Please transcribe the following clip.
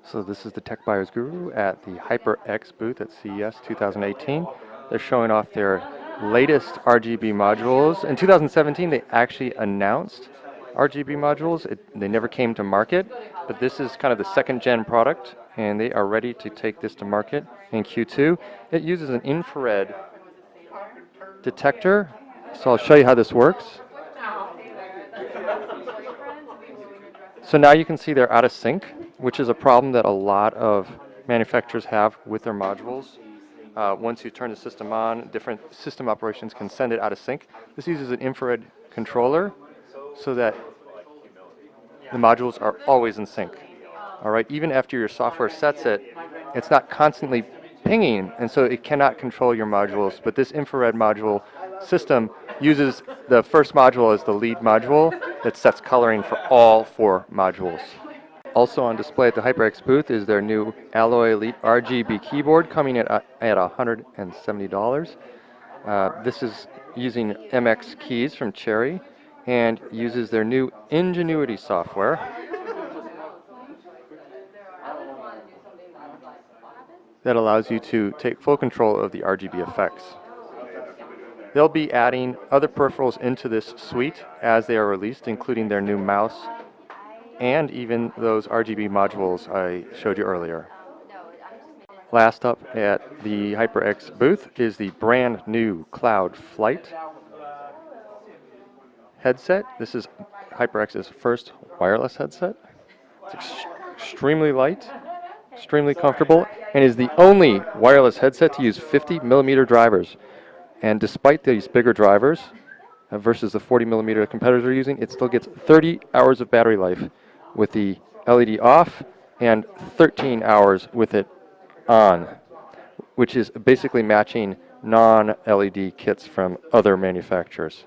So this is the Tech Buyers Guru at the HyperX booth at CES 2018. They're showing off their latest RGB modules. In 2017, they actually announced RGB modules. They never came to market, but this is kind of the second gen product, and they are ready to take this to market in Q2. It uses an infrared detector, so I'll show you how this works. So now you can see they're out of sync, which is a problem that a lot of manufacturers have with their modules. Once you turn the system on, different system operations can send it out of sync. This uses an infrared controller so that the modules are always in sync. All right, even after your software sets it, it's not constantly pinging, and so it cannot control your modules. But this infrared module system uses the first module as the lead module that sets coloring for all 4 modules. Also on display at the HyperX booth is their new Alloy Elite RGB keyboard, coming at $170. This is using MX keys from Cherry and uses their new Ingenuity software. That allows you to take full control of the RGB effects. They'll be adding other peripherals into this suite as they are released, including their new mouse and even those RGB modules I showed you earlier. Last up at the HyperX booth is the brand new Cloud Flight headset. This is HyperX's first wireless headset. It's extremely light, extremely comfortable, and is the only wireless headset to use 50mm drivers. And despite these bigger drivers versus the 40mm competitors are using, it still gets 30 hours of battery life with the LED off and 13 hours with it on, which is basically matching non-LED kits from other manufacturers.